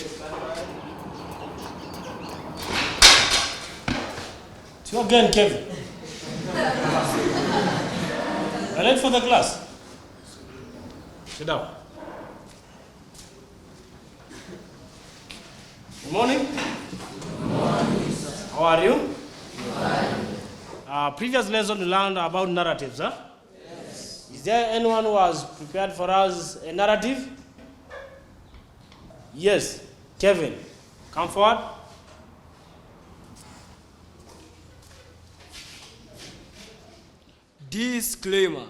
It's you again, Kevin. Are you late for the class? Sit down. Good morning. Good morning, sir. How are you? Fine. Previous lesson we learned about narratives, huh? Yes. Is there anyone who has prepared for us a narrative? Yes. Kevin, come forward. Disclaimer.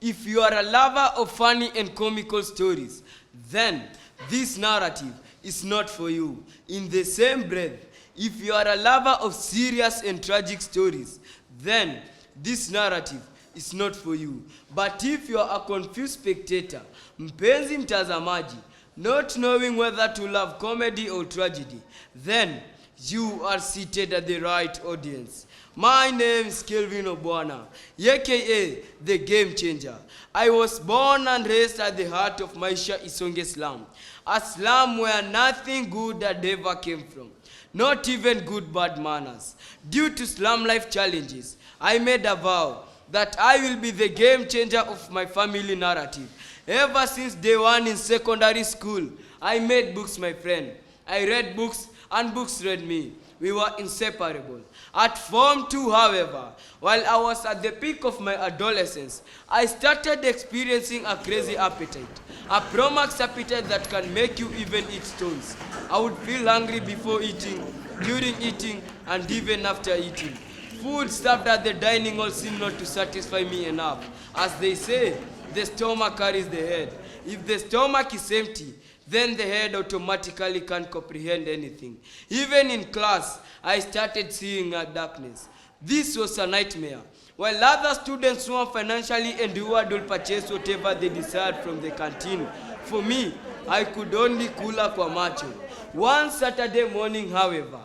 If you are a lover of funny and comical stories, then this narrative is not for you. In the same breath, if you are a lover of serious and tragic stories, then this narrative is not for you. But if you are a confused spectator, mpenzi mtazamaji, not knowing whether to love comedy or tragedy, then you are seated at the right audience. My name is Kelvin Obwana, aka the Game Changer. I was born and raised at the heart of Maisha Isonge slum, a slum where nothing good had ever came from, not even good bad manners. Due to slum life challenges, I made a vow that I will be the game changer of my family narrative. Ever since day one in secondary school, I made books my friend. I read books and books read me. We were inseparable. At Form 2, however, while I was at the peak of my adolescence, I started experiencing a crazy appetite. A Promax appetite that can make you even eat stones. I would feel hungry before eating, during eating, and even after eating. Food served at the dining hall seemed not to satisfy me enough. As they say, the stomach carries the head. If the stomach is empty, then the head automatically can't comprehend anything. Even in class, I started seeing a darkness. This was a nightmare. While other students who are financially endured will purchase whatever they desired from the canteen, for me, I could only kula kwa macho. One Saturday morning, however,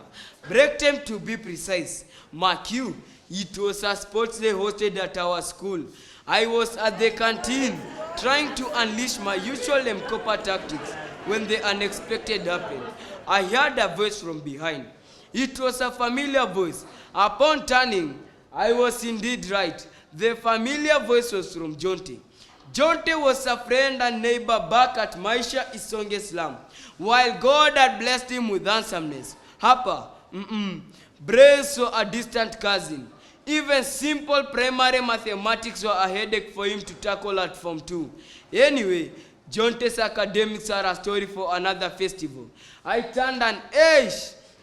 break time to be precise, mark you, it was a sports day hosted at our school. I was at the canteen trying to unleash my usual Mkopa tactics when the unexpected happened. I heard a voice from behind. It was a familiar voice. Upon turning, I was indeed right. The familiar voice was from Jonte. Jonte was a friend and neighbor back at Maisha Isonge slum. While God had blessed him with handsomeness, Hapa, Brace was a distant cousin. Even simple primary mathematics were a headache for him to tackle at Form 2. Anyway, Jonte's academics are a story for another festival. I turned and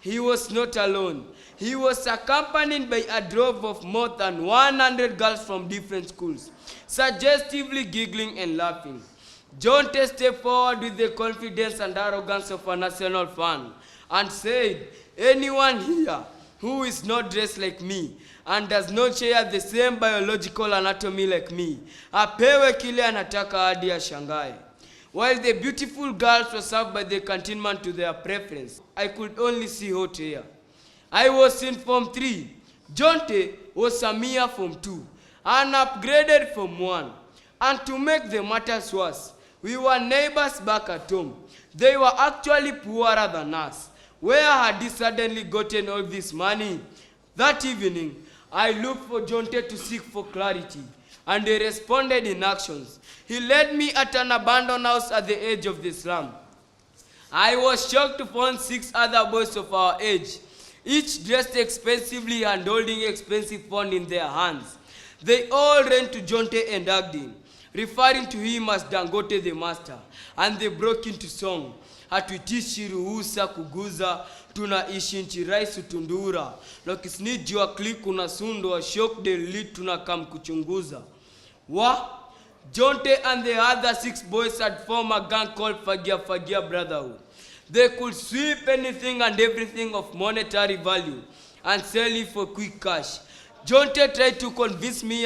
he was not alone. He was accompanied by a drove of more than 100 girls from different schools, suggestively giggling and laughing. Jonte stepped forward with the confidence and arrogance of a national fan and said, anyone here who is not dressed like me and does not share the same biological anatomy like me, apewe kile anataka hadi ashangae. While the beautiful girls were served by the cantonman to their preference, I could only see hot air. I was in Form 3. Jonte was a mere Form 2, and upgraded Form 1. And to make the matters worse, we were neighbors back at home. They were actually poorer than us. Where had he suddenly gotten all this money? That evening, I looked for Jonte to seek for clarity, and he responded in actions. He led me at an abandoned house at the edge of the slum. I was shocked to find 6 other boys of our age, each dressed expensively and holding expensive phone in their hands. They all ran to Jonte and hugged him, referring to him as Dangote the Master, and they broke into song. Hatuitishi ruhusa kuguza, tunaishi nchi rais tundura. Lokisni jua click unasundwa, shock the lead tunakam kuchunguza. Jonte and the other 6 boys had formed a gang called Fagia Fagia Brotherhood. They could sweep anything and everything of monetary value and sell it for quick cash. Jonte tried to convince me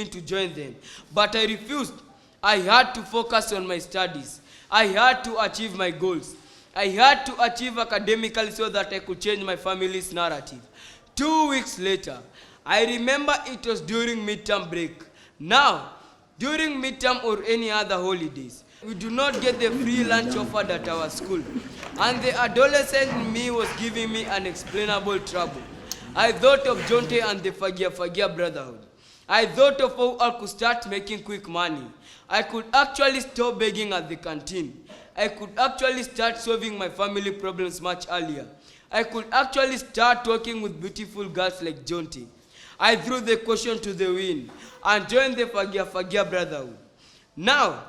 to join them, but I refused. I had to focus on my studies. I had to achieve my goals. I had to achieve academically so that I could change my family's narrative. 2 weeks later, I remember it was during midterm break. Now, during midterm or any other holidays, We do not get the free lunch offered at our school. And the adolescent in me was giving me unexplainable trouble. I thought of Jonte and the Fagia Brotherhood. I thought of how I could start making quick money. I could actually stop begging at the canteen. I could actually start solving my family problems much earlier. I could actually start working with beautiful girls like Jonte. I threw the caution to the wind and joined the Fagia Brotherhood. Now,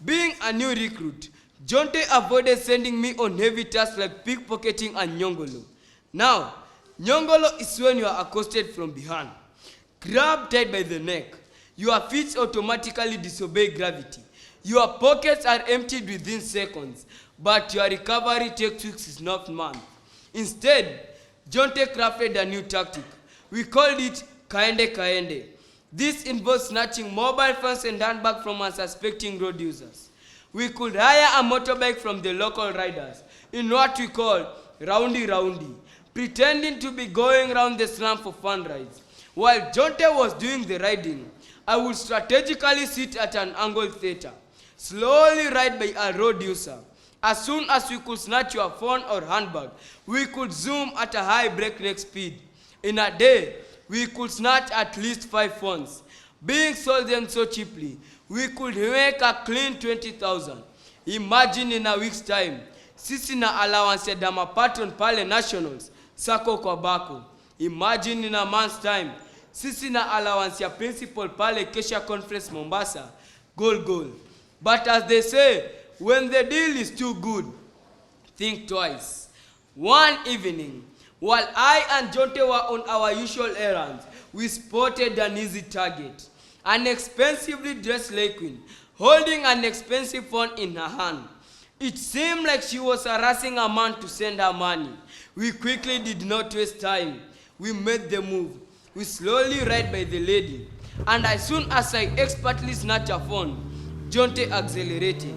being a new recruit, Jonte avoided sending me on heavy tasks like pickpocketing and nyongolo. Now, nyongolo is when you are accosted from behind, grabbed tight by the neck. Your feet automatically disobey gravity. Your pockets are emptied within seconds, but your recovery takes weeks, not months. Instead, Jonte crafted a new tactic. We called it Kaende. This involves snatching mobile phones and handbags from unsuspecting road users. We could hire a motorbike from the local riders in what we call roundy, pretending to be going around the slum for fun rides. While Jonte was doing the riding, I would strategically sit at an angled theater, slowly ride by a road user. As soon as we could snatch your phone or handbag, we could zoom at a high breakneck speed. In a day, we could snatch at least 5 phones. Being sold them so cheaply, we could make a clean 20,000. Imagine in a week's time, sisi na allowance ya dama patron pale nationals, sako kwa bako. Imagine in a month's time, sisi na allowance ya principal pale Kesha Conference Mombasa, goal. But as they say, when the deal is too good, think twice. One evening, while I and Jonte were on our usual errands, we spotted an easy target. An expensively dressed lay queen, holding an expensive phone in her hand. It seemed like she was harassing a man to send her money. We quickly did not waste time. We made the move. We slowly ride by the lady. And as soon as I expertly snatched her phone, Jonte accelerated.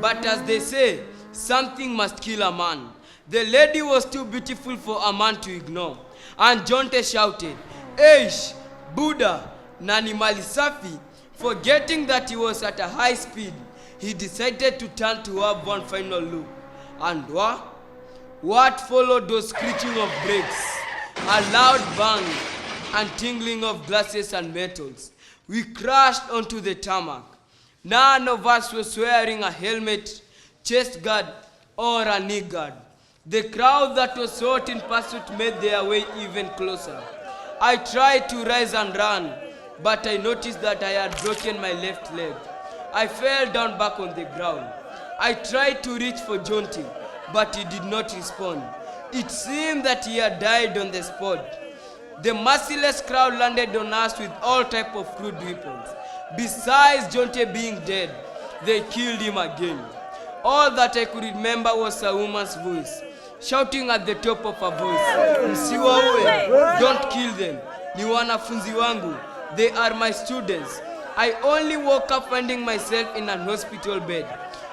But as they say, something must kill a man. The lady was too beautiful for a man to ignore. And Jonte shouted, "Eish, Buddha, nani mali safi." Forgetting that he was at a high speed, he decided to turn to have one final look. And what followed was screeching of brakes, a loud bang, and tingling of glasses and metals. We crashed onto the tarmac. None of us was wearing a helmet, chest guard, or a knee guard. The crowd that was hot in pursuit made their way even closer. I tried to rise and run, but I noticed that I had broken my left leg. I fell down back on the ground. I tried to reach for Jonte, but he did not respond. It seemed that he had died on the spot. The merciless crowd landed on us with all type of crude weapons. Besides Jonte being dead, they killed him again. All that I could remember was a woman's voice, shouting at the top of her voice, "Msiwaue, don't kill them. Ni wanafunzi wangu. They are my students." I only woke up finding myself in an hospital bed,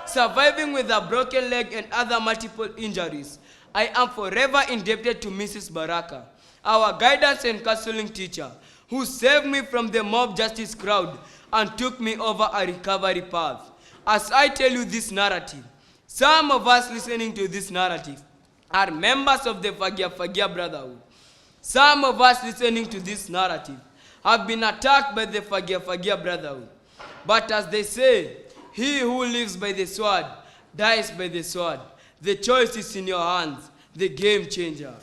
surviving with a broken leg and other multiple injuries. I am forever indebted to Mrs. Baraka, our guidance and counseling teacher, who saved me from the mob justice crowd and took me over a recovery path. As I tell you this narrative, some of us listening to this narrative are members of the Fagia Brotherhood. Some of us listening to this narrative have been attacked by the Fagia Brotherhood. But as they say, he who lives by the sword dies by the sword. The choice is in your hands, the game changer.